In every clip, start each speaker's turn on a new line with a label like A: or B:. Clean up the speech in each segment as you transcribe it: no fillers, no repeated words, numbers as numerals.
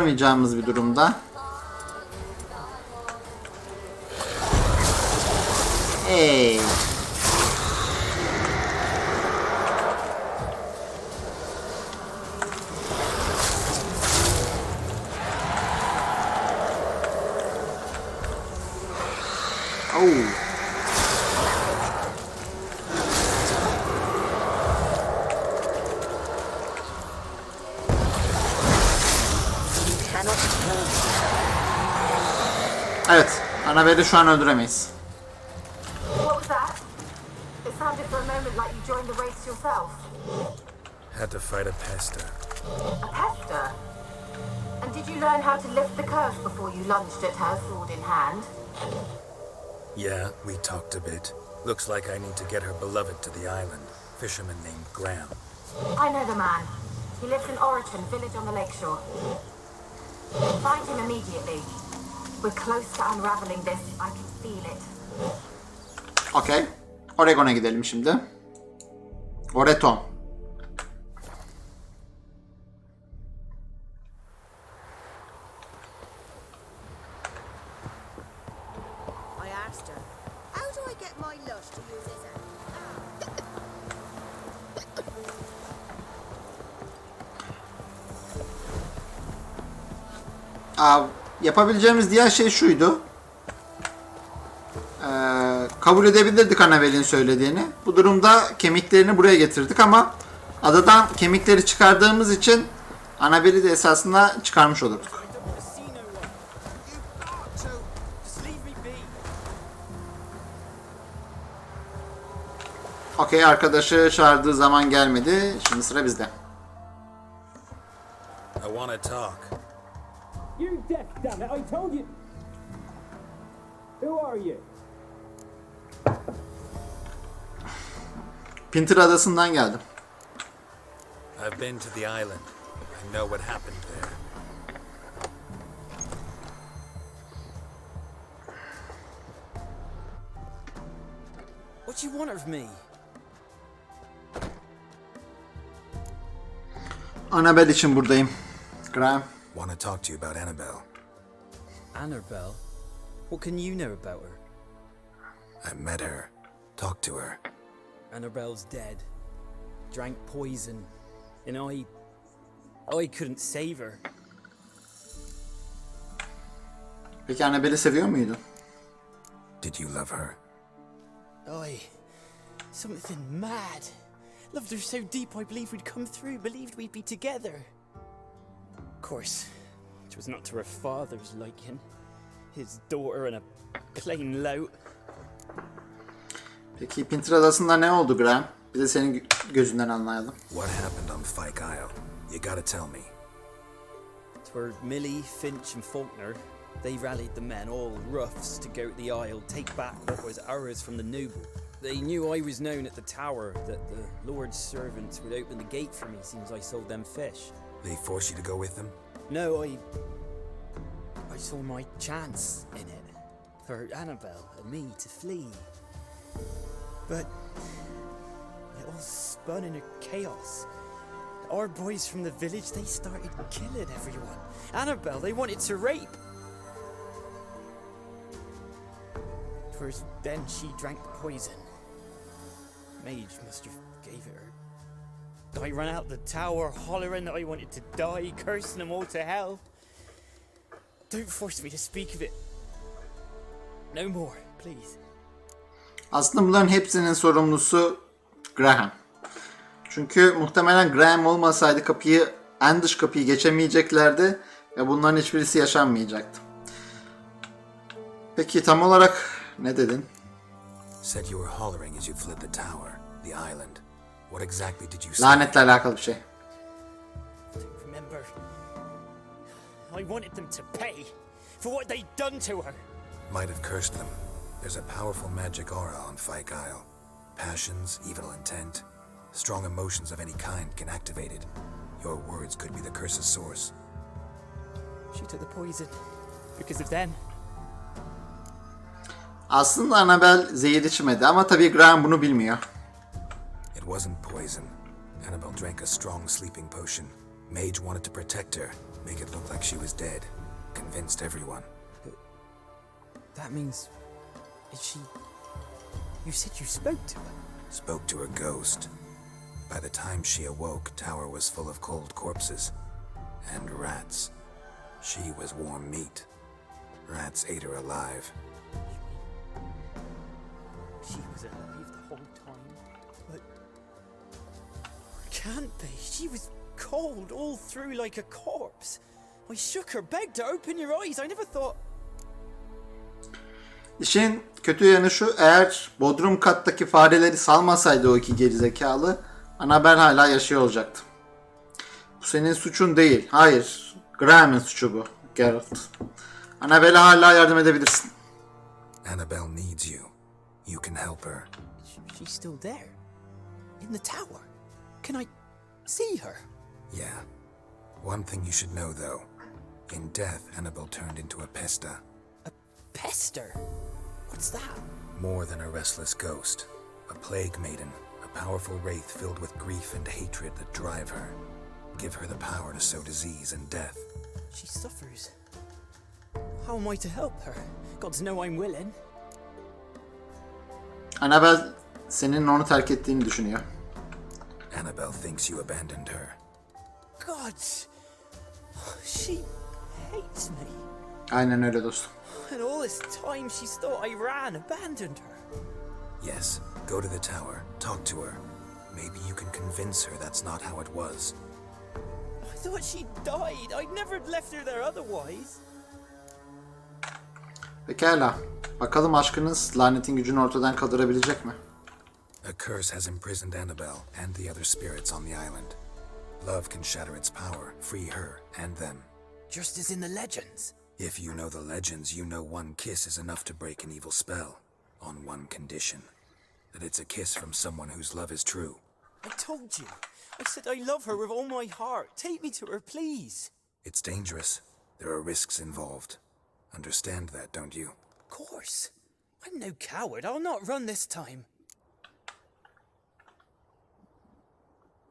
A: Yapamayacağımız bir durumda. Hey. Oh. Evet, Annabelle'i şu an öldüremeyiz.
B: What was that? It sounded for a moment like you joined the race yourself.
C: Had to fight a pester.
B: A pester? And did you learn how to lift the curse before you lunged at her, sword in hand?
C: Yeah, we talked a bit. Looks like I need to get her beloved to the island. Fisherman named Graham.
B: I know the man. He lives in Oriton, village on the lakeshore. Find him immediately. We're close to unraveling this. I can feel it.
A: Okay. Oregon'a gidelim şimdi. Oreton.
D: I asked her, how do I get my lush to use his hand?
A: Yapabileceğimiz diğer şey şuydu. Kabul edebilirdik Annabelle'in söylediğini. Bu durumda kemiklerini buraya getirdik ama adadan kemikleri çıkardığımız için Annabelle'i de esasında çıkarmış olurduk. Okey, arkadaşı çağırdığı zaman gelmedi. Şimdi sıra bizde.
C: I wanna talk.
E: You deaf, damn it! I told you. Who are you?
A: Pinter Adası'ndan geldim.
C: I've been to the island. I know what happened there.
E: What do you want of me?
A: Annabelle için buradayım. Graham.
C: Want to talk to you about Annabelle.
E: Annabelle? What can you know about her?
C: I met her. Talked to her.
E: Annabelle's dead. Drank poison. And I couldn't save her.
A: Peki Annabelle'i seviyor muydun?
C: Did you love her?
E: Something mad. Loved her so deep I believed we'd come through, believed we'd be together. Of course, it was not to her father's liking. His daughter and a plain lout.
A: Peki Pinter Adası'nda ne oldu Graham? Bir de senin gözünden anlayalım.
C: What happened on Fyke Isle? You gotta tell me.
E: Twere Millie, Finch and Faulkner. They rallied the men, all roughs, to go to the Isle, take back what was ours from the noble. They knew I was known at the tower, that the Lord's servants would open the gate for me since I sold them fish.
C: They force you to go with them?
E: No, I saw my chance in it, for Annabelle and me to flee. But it all spun into chaos. Our boys from the village, they started killing everyone. Annabelle, they wanted to rape. First, then she drank the poison. Mage must have gave it her. I ran out the tower, hollering that I wanted to die, cursing them all to hell. Don't force me to speak of it. No more, please.
A: Aslında bunların hepsinin sorumlusu Graham. Çünkü muhtemelen Graham olmasaydı en dış kapıyı geçemeyeceklerdi ve bunların hiçbirisi yaşanmayacaktı. Peki tam olarak ne dedin?
C: Said you were hollering as you fled the tower, the island. What exactly did you say?
A: Lanetle alakalı bir şey.
E: Remember, I wanted them to pay for what they'd done to her.
C: Might have cursed them. There's a powerful magic aura on Fyke Isle. Passions, evil intent, strong emotions of any kind can activate it. Your words could be the curse's source.
E: She took the poison because of them.
A: Aslında Annabelle zehir içmedi ama tabii Graham bunu bilmiyor.
C: It wasn't poison. Annabelle drank a strong sleeping potion. Mage wanted to protect her, make it look like she was dead. Convinced everyone.
E: That means... Is she... You said you spoke to her?
C: Spoke to her ghost. By the time she awoke, Tower was full of cold corpses. And rats. She was warm meat. Rats ate her alive.
E: She was alive the whole time, but... Can't be. She was cold all through like a corpse. I shook her, begged her, open your eyes. I never thought...
A: İşin kötü yanı şu, eğer bodrum kattaki fareleri salmasaydı o iki gerizekalı, Annabelle hala yaşıyor olacaktı. Bu senin suçun değil. Hayır. Graham'ın suçu bu. Geralt. Annabelle'e hala yardım edebilirsin.
C: Annabelle needs you. You can help her.
E: She's still there. In the tower. Can I see her?
C: Yeah. One thing you should know, though. In death, Annabelle turned into a pesta.
E: A pester? What's that?
C: More than a restless ghost. A plague maiden. A powerful wraith filled with grief and hatred that drive her. Give her the power to sow disease and death.
E: She suffers. How am I to help her? Gods know I'm willing.
A: Annabelle senin onu terk ettiğini düşünüyor.
C: Annabelle thinks you abandoned her.
E: Gods! She hates me.
A: Aynen öyle dostum.
E: And all this time she's thought I abandoned her.
C: Yes, go to the tower, talk to her. Maybe you can convince her that's not how it was.
E: I thought she died. I'd never left her there otherwise.
A: Pekala. Bakalım aşkınız lanetin gücünü ortadan kaldırabilecek mi?
C: A curse has imprisoned Annabelle and the other spirits on the island. Love can shatter its power, free her and them.
E: Just as in the legends.
C: If you know the legends, you know one kiss is enough to break an evil spell. On one condition. That it's a kiss from someone whose love is true.
E: I told you. I said I love her with all my heart. Take me to her, please.
C: It's dangerous. There are risks involved. Understand that, don't you?
E: Of course. I'm no coward. I'll not run this time.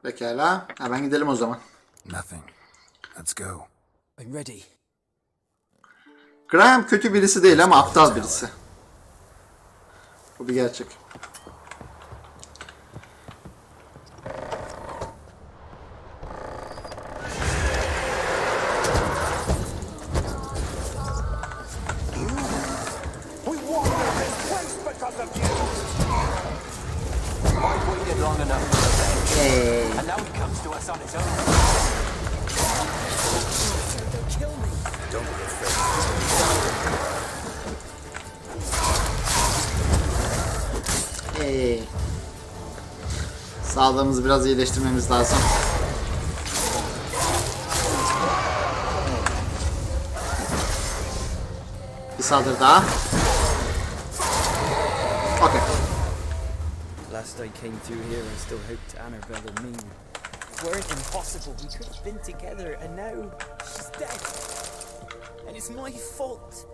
A: Pekala. Hemen gidelim o zaman.
C: Nothing. Let's go.
E: I'm ready.
A: Graham kötü birisi değil ama aptal birisi. Bu bir gerçek.
F: Long enough for revenge. And now he comes to us on his own.
E: Don't kill me.
C: Don't be afraid.
A: Sağlığımızı biraz iyileştirmemiz lazım. Bir saldırı daha. Okay.
E: Last I came through here, I still hoped Annabelle and me weren't impossible. We could have been together, and now she's dead. And it's my fault.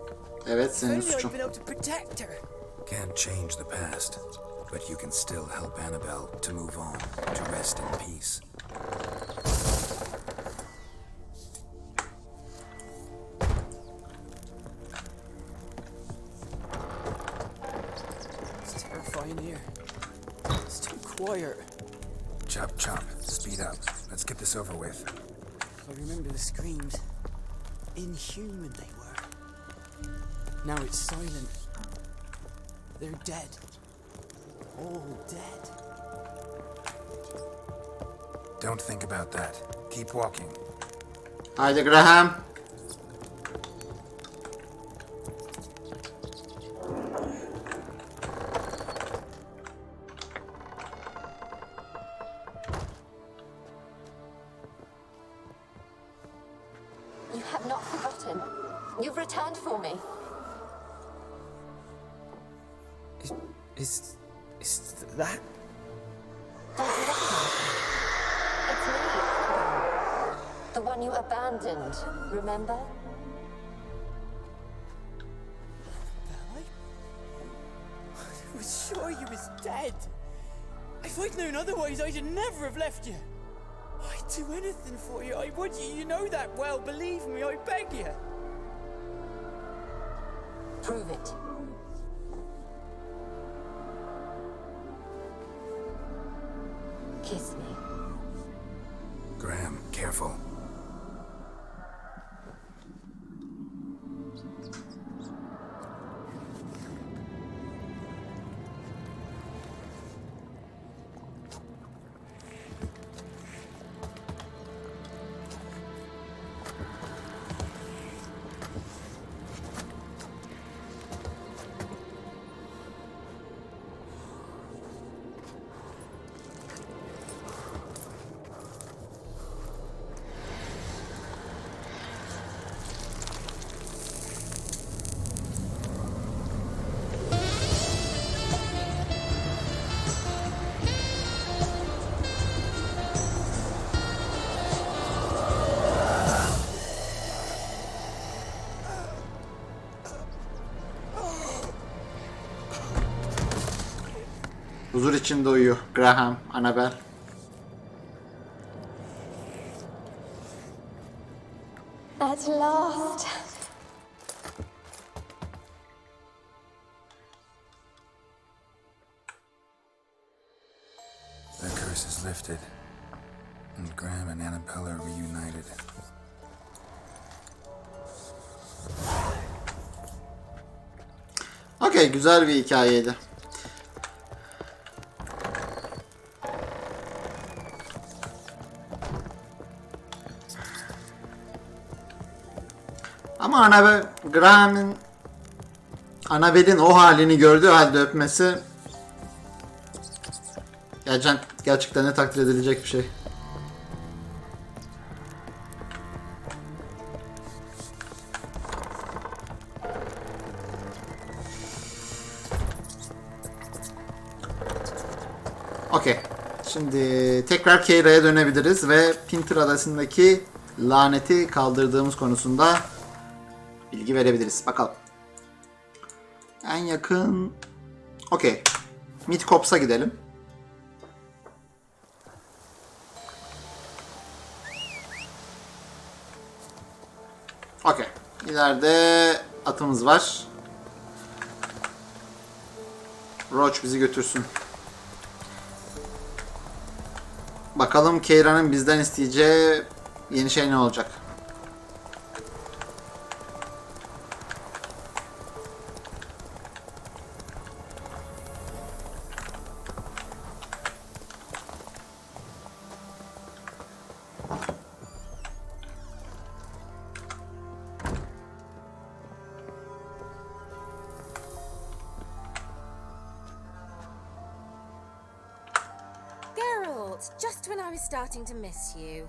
A: Evet,
E: If
A: senin
E: only I'd
A: suçun.
E: been able to protect her.
C: Can't change the past, but you can still help Annabelle to move on, to rest in peace.
E: It's terrifying here. It's too quiet.
C: Chop, chop. Speed up. Let's get this over with.
E: I remember the screams. Inhuman they were. Now it's silent. They're dead. All dead.
C: Don't think about that. Keep walking.
A: Haydi Graham.
G: You have not forgotten. You've returned for me.
E: Is that?
G: Don't listen. It's me. The one you abandoned, remember?
E: Belle? I was sure you was dead. If I'd known otherwise, I'd never have left you. I'd do anything for you. I would. You know that well. Believe me, I beg you.
G: Prove it. Kiss me.
C: Graham, careful.
A: Huzur içinde uyuyor Graham, Annabelle.
G: At last.
C: The curse is lifted, and Graham and Annabelle are reunited.
A: Okey, güzel bir hikayeydi. Ama Annabelle'in o halini gördüğü halde öpmesi gerçekten de takdir edilecek bir şey. Okey. Şimdi tekrar Keira'ya dönebiliriz ve Pinter Adası'ndaki laneti kaldırdığımız konusunda bilgi verebiliriz. Bakalım. En yakın... Okey. Midcops'a gidelim. Okey. İleride atımız var. Roach bizi götürsün. Bakalım Keira'nın bizden isteyeceği yeni şey ne olacak?
H: Just when I was starting to miss you.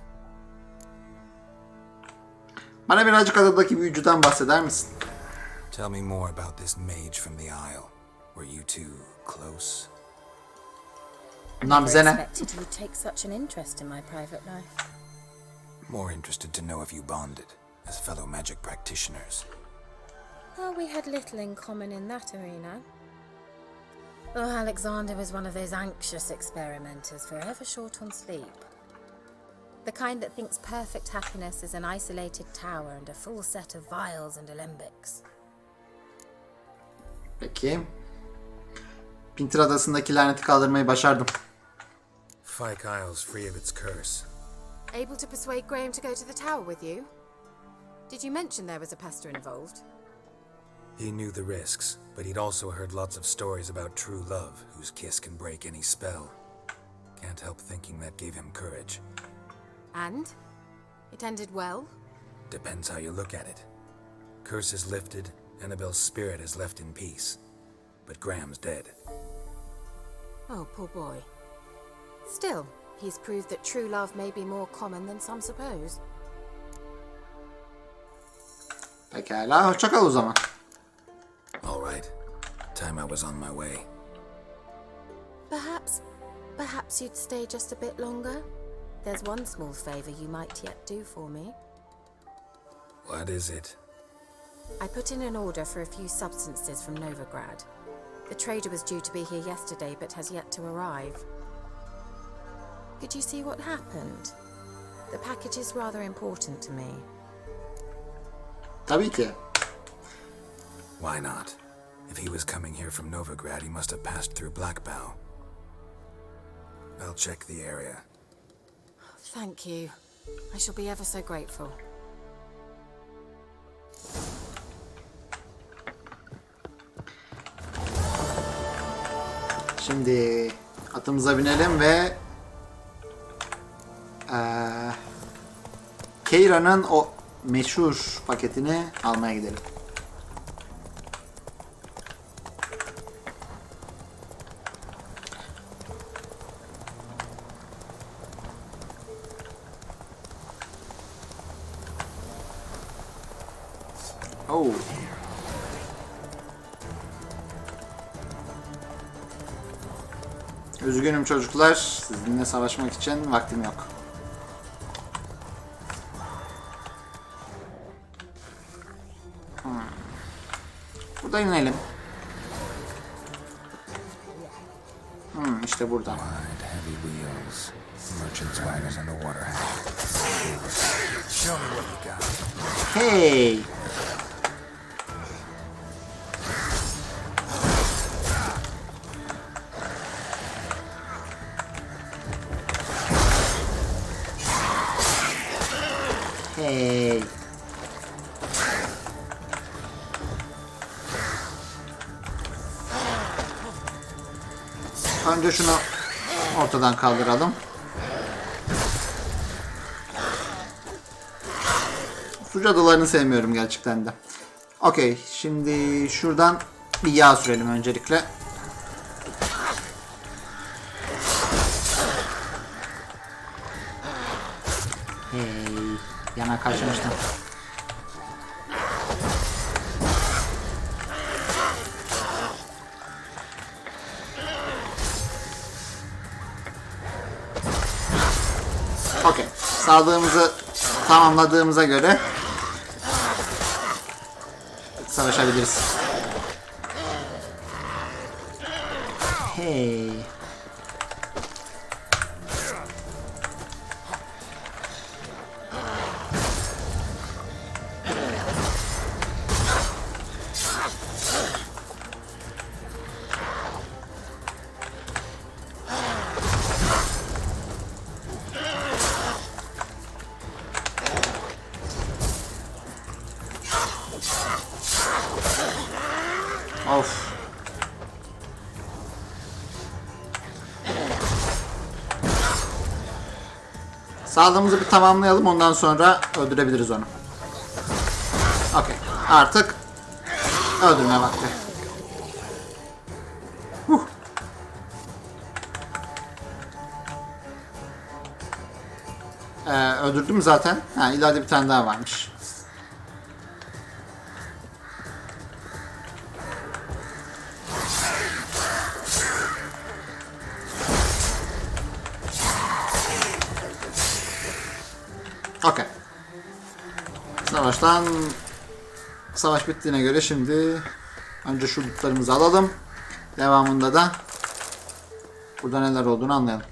A: Bana birazcık adadaki büyücüden bahseder misin?
C: Tell me more about this mage from the Isle. Were you two close?
A: Bundan bize ne?
H: Expected you'd take such an interest in my private life.
C: More interested to know if you bonded as fellow magic practitioners.
H: Well, we had little in common in that arena. Oh, Alexander was one of those anxious experimenters, forever short on sleep. The kind that thinks perfect happiness is an isolated tower and a full set of vials and alembics.
A: Peki. Pinter Adası'ndaki laneti kaldırmayı başardım.
C: Fyke Isle's free of its curse.
H: Able to persuade Graham to go to the tower with you? Did you mention there was a pester involved?
C: He knew the risks, but he'd also heard lots of stories about true love, whose kiss can break any spell. Can't help thinking that gave him courage.
H: And? It ended well?
C: Depends how you look at it. Curse is lifted, Annabelle's spirit is left in peace. But Graham's dead.
H: Oh, poor boy. Still, he's proved that true love may be more common than some suppose.
A: Pekala, hoşça kal o zaman.
C: All right. Time I was on my way.
H: Perhaps you'd stay just a bit longer? There's one small favor you might yet do for me.
C: What is it?
H: I put in an order for a few substances from Novigrad. The trader was due to be here yesterday, but has yet to arrive. Could you see what happened? The package is rather important to me.
A: Tabii ki.
C: Why not? If he was coming here from Novigrad, he must have passed through Blackbow. I'll check the area.
H: Thank you. I shall be ever so grateful.
A: Şimdi atımıza binelim ve Keira'nın o meşhur paketini almaya gidelim. Oh. Üzgünüm çocuklar. Sizinle savaşmak için vaktim yok. Burada inelim. İşte burada.
C: Wide, heavy wheels. Merchant's wagon and the water hatch. Show me what you got.
A: Hey! Hey! Önce şunu ortadan kaldıralım. Su cadılarını sevmiyorum gerçekten de. Okey, şimdi şuradan bir yağ sürelim öncelikle. Hey, yana kaçmıştım. Okey, sağlığımızı tamamladığımıza göre savaşabiliriz. Hey. Of. Sağlığımızı bir tamamlayalım, ondan sonra öldürebiliriz onu. Okey. Artık öldürme vakti. Öldürdüm zaten. Ha, ileride bir tane daha varmış. Okey. Savaş bittiğine göre şimdi önce şu lootlarımızı alalım. Devamında da burada neler olduğunu anlayalım.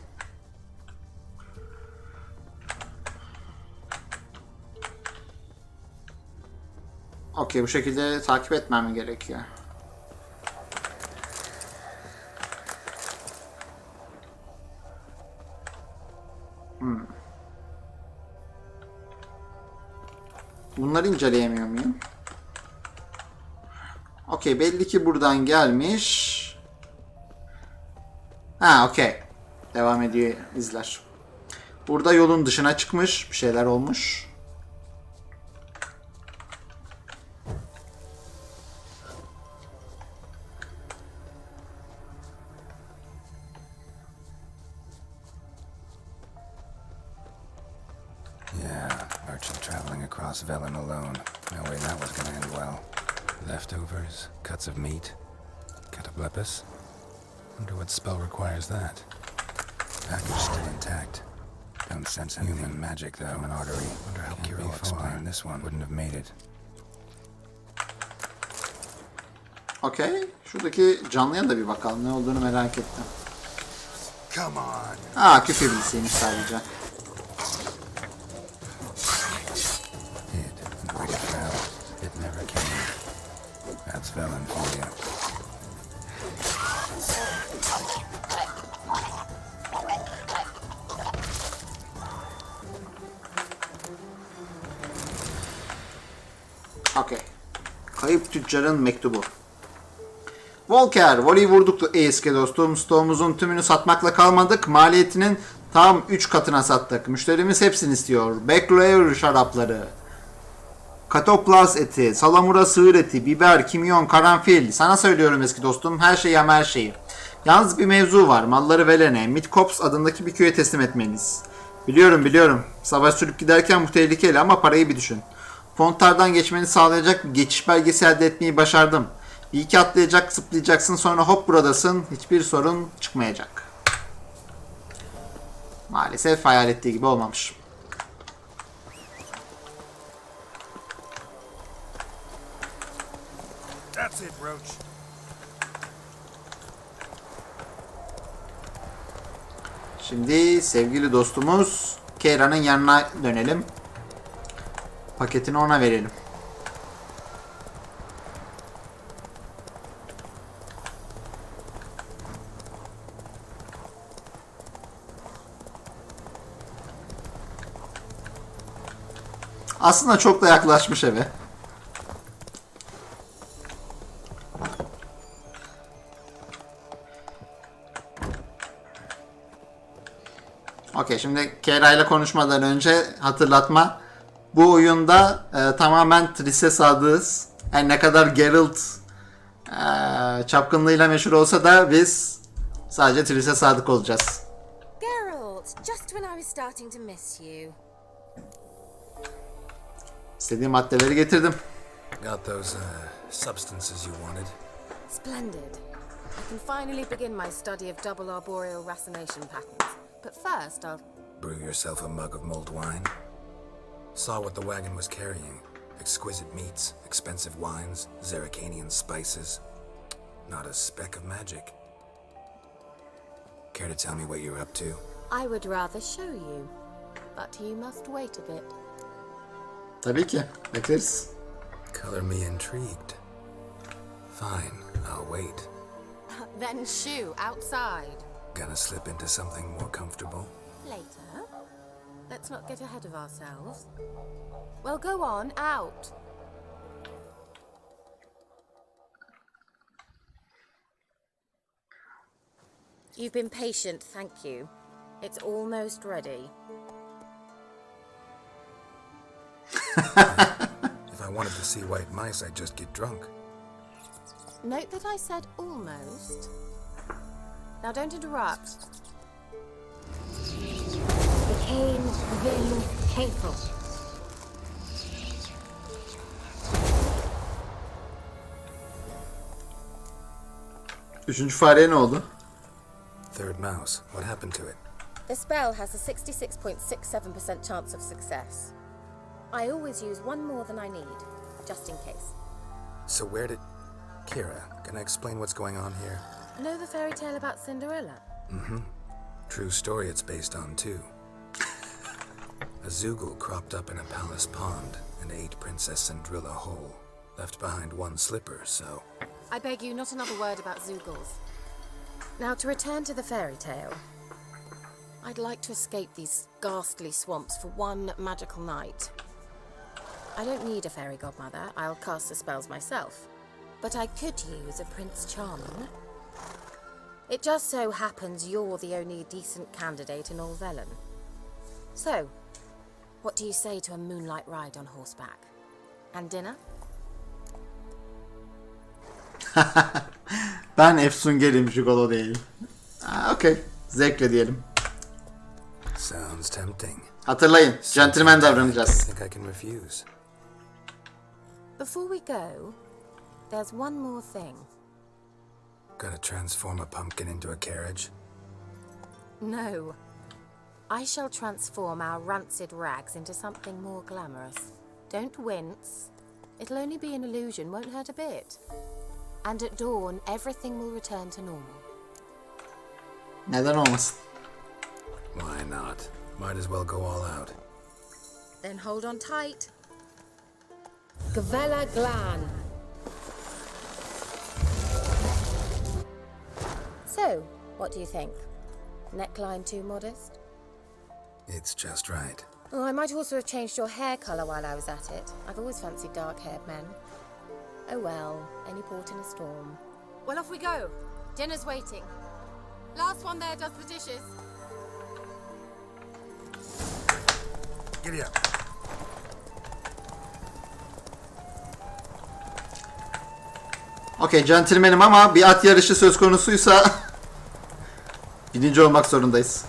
A: Okey, bu şekilde takip etmem gerekiyor. Bunları inceleyemiyor muyum? Okey, belli ki buradan gelmiş. Ha, okey. Devam ediyor izler. Burada yolun dışına çıkmış. Bir şeyler olmuş.
C: Merchant traveling across Velen alone. No way that was gonna end well. Leftovers, cuts of meat, cataplepis. Wonder what spell requires that. Package still intact. Don't sense anything. Human magic though. From an artery. Wonder how Kira will explain this one. Wouldn't have made it.
A: Okey. Şuradaki canlıya da bir bakalım. Ne olduğunu merak ettim.
C: Come on.
A: Aa, küf iblisiymiş sadece.
C: Never came. That's Velen for you.
A: Okey. Kayıp tüccarın mektubu. Volker, voleyi vurduk eski dostum. Stoğumuzun tümünü satmakla kalmadık. Maliyetinin tam 3 katına sattık. Müşterimiz hepsini istiyor. Beckleur şarapları, Katoplas eti, salamura sığır eti, biber, kimyon, karanfil. Sana söylüyorum eski dostum, her şeyi ama her şeyi. Yalnız bir mevzu var. Malları Velen'e, Midcops adındaki bir köye teslim etmeliyiz. Biliyorum. Savaş sürüp giderken bu tehlikeli ama parayı bir düşün. Fontlardan geçmeni sağlayacak bir geçiş belgesi elde etmeyi başardım. Bir iki atlayacak, zıplayacaksın, sonra hop buradasın. Hiçbir sorun çıkmayacak. Maalesef hayal ettiği gibi olmamış.
C: That's it, Roach.
A: Şimdi sevgili dostumuz Keira'nın yanına dönelim. Paketini ona verelim. Aslında çok da yaklaşmış eve. Okey, şimdi Keira ile konuşmadan önce hatırlatma. Bu oyunda tamamen Triss'e sadığız. Yani ne kadar Geralt çapkınlığıyla meşhur olsa da biz sadece Triss'e sadık olacağız.
H: Geralt, just when I was starting to miss you.
A: İstediğim maddeleri getirdim.
C: Got those substances you wanted?
H: Splendid. I can finally begin my study of double arboreal racination patterns. But first, I'll...
C: Brew yourself a mug of mulled wine? Saw what the wagon was carrying. Exquisite meats, expensive wines, Zerrikanian spices. Not a speck of magic. Care to tell me what you're up to?
H: I would rather show you. But you must wait a bit.
A: Tabii ki. Bekleriz.
C: Color me intrigued. Fine, I'll wait.
H: Then shoo, outside.
C: Gonna slip into something more comfortable?
H: Later. Let's not get ahead of ourselves. Well, go on, out. You've been patient, thank you. It's almost ready.
C: If I wanted to see white mice, I'd just get drunk.
H: Note that I said almost. Now don't interrupt. Became then hateful.
A: Üçüncü fareye ne oldu?
C: Third mouse, what happened to it?
H: The spell has a 66.67% chance of success. I always use one more than I need, just in case.
C: So where did... Kira, can I explain what's going on here?
H: Know the fairy tale about Cinderella?
C: Mm-hmm. True story it's based on, too. A Zoogle cropped up in a palace pond and ate Princess Cinderella whole. Left behind one slipper, so...
H: I beg you, not another word about Zoogles. Now, to return to the fairy tale. I'd like to escape these ghastly swamps for one magical night. I don't need a fairy godmother. I'll cast the spells myself. But I could use a Prince Charming. It just so happens you're the only decent candidate in all Velen. So, what do you say to a moonlight ride on horseback? And dinner?
A: Ben Efsungerim, Jigolo değilim. Okey. Zevkle diyelim.
C: Sounds tempting.
A: Hatırlayın, gentleman davranacağız.
C: I think I can refuse.
H: Before we go, there's one more thing.
C: Gotta transform a pumpkin into a carriage?
H: No. I shall transform our rancid rags into something more glamorous. Don't wince. It'll only be an illusion, won't hurt a bit. And at dawn, everything will return to normal.
A: Neden olmasın?
C: Why not? Might as well go all out.
H: Then hold on tight. Gvella Glan. So, what do you think? Neckline too modest?
C: It's just right.
H: Oh, I might also have changed your hair colour while I was at it. I've always fancied dark-haired men. Oh well, any port in a storm. Well, off we go. Dinner's waiting. Last one there does the dishes.
C: Giddy up.
A: Okey, centilmenim ama bir at yarışı söz konusuysa birinci olmak zorundayız.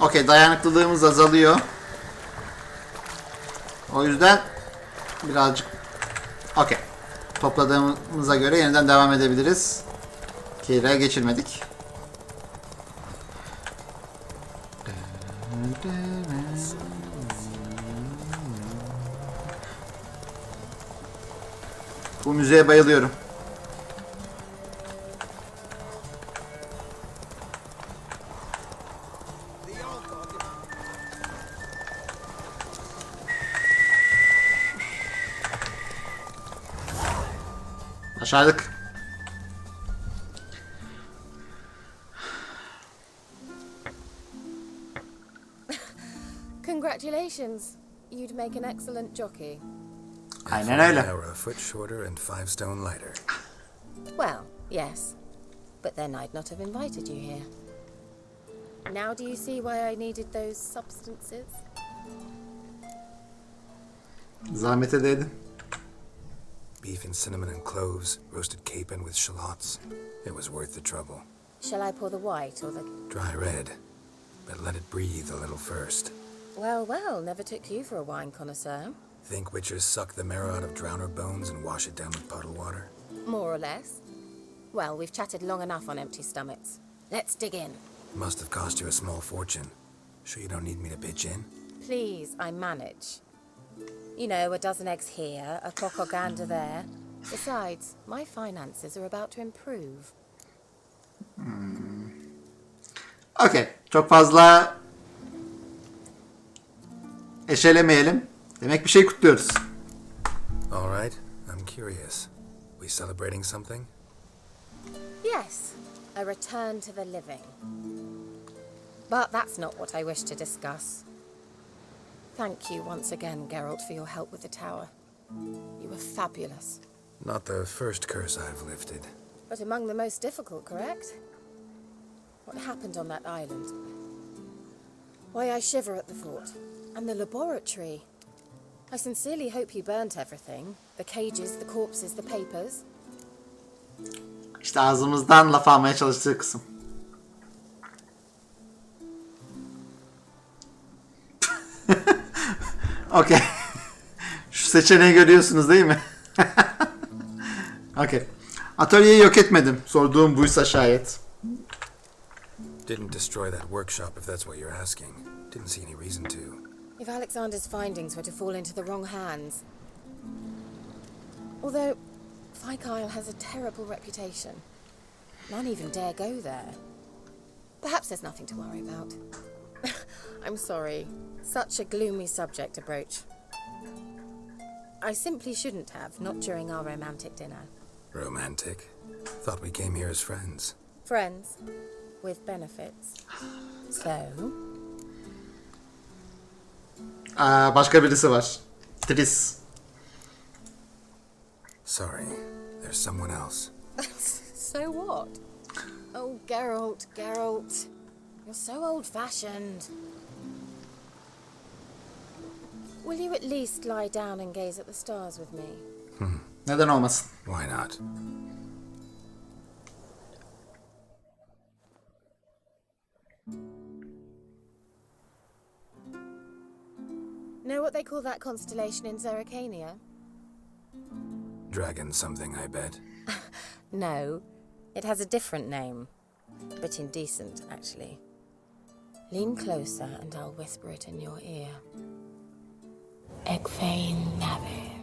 A: Okey, dayanıklılığımız azalıyor. O yüzden birazcık okey. Topladığımıza göre yeniden devam edebiliriz. Kiraya geçirmedik. Bu müziğe bayılıyorum. Başardık.
H: Congratulations. You'd make an excellent jockey.
A: Aynen öyle.
C: Hour a foot shorter and 5 stone lighter.
H: Well, yes. But then I'd not have invited you here. Now do you see why I needed those substances?
A: Zahmete değdin.
C: Beef and cinnamon and cloves, roasted capon with shallots. It was worth the trouble.
H: Shall I pour the white or the...
C: Dry red, but let it breathe a little first.
H: Well, well, never took you for a wine connoisseur.
C: Think witchers suck the marrow out of drowner bones and wash it down with puddle water?
H: More or less. Well, we've chatted long enough on empty stomachs. Let's dig in.
C: Must have cost you a small fortune. Sure you don't need me to pitch in?
H: Please, I manage. You know, a dozen eggs here, a cock or gander there. Besides, my finances are about to improve.
A: Okey. Çok fazla eşelemeyelim. Demek bir şey kutluyoruz.
C: All right, I'm curious. We celebrating something?
H: Yes, a return to the living. But that's not what I wish to discuss. Thank you once again, Geralt, for your help with the tower. You were fabulous.
C: Not the first curse I've lifted.
H: But among the most difficult, correct? What happened on that island? Why, I shiver at the thought. And the laboratory. I sincerely hope you burnt everything. The cages, the corpses, the papers.
A: İşte ağzımızdan laf almaya çalıştığı kısım. Okey. Şu seçeneği görüyorsunuz değil mi? Okey. Atölyeyi yok etmedim. Sorduğum buysa şayet.
C: Didn't destroy that workshop if that's what you're asking. Didn't see any reason to.
H: If Alexander's findings were to fall into the wrong hands. Although, Fyke Isle has a terrible reputation. None even dare go there. Perhaps there's nothing to worry about. I'm sorry. Such a gloomy subject to broach. I simply shouldn't have, not during our romantic dinner.
C: Romantic? Thought we came here as friends.
H: Friends, with benefits. So...
A: Başka birisi var. Tris.
C: Sorry, there's someone else.
H: So what? Oh, Geralt, Geralt. You're so old-fashioned. Will you at least lie down and gaze at the stars with me?
A: Neden olmasın?
C: Why not?
H: Know what they call that constellation in Zerrikania?
C: Dragon something, I bet.
H: No, it has a different name. But indecent, actually. Lean closer and I'll whisper it in your ear. Egfain Navin.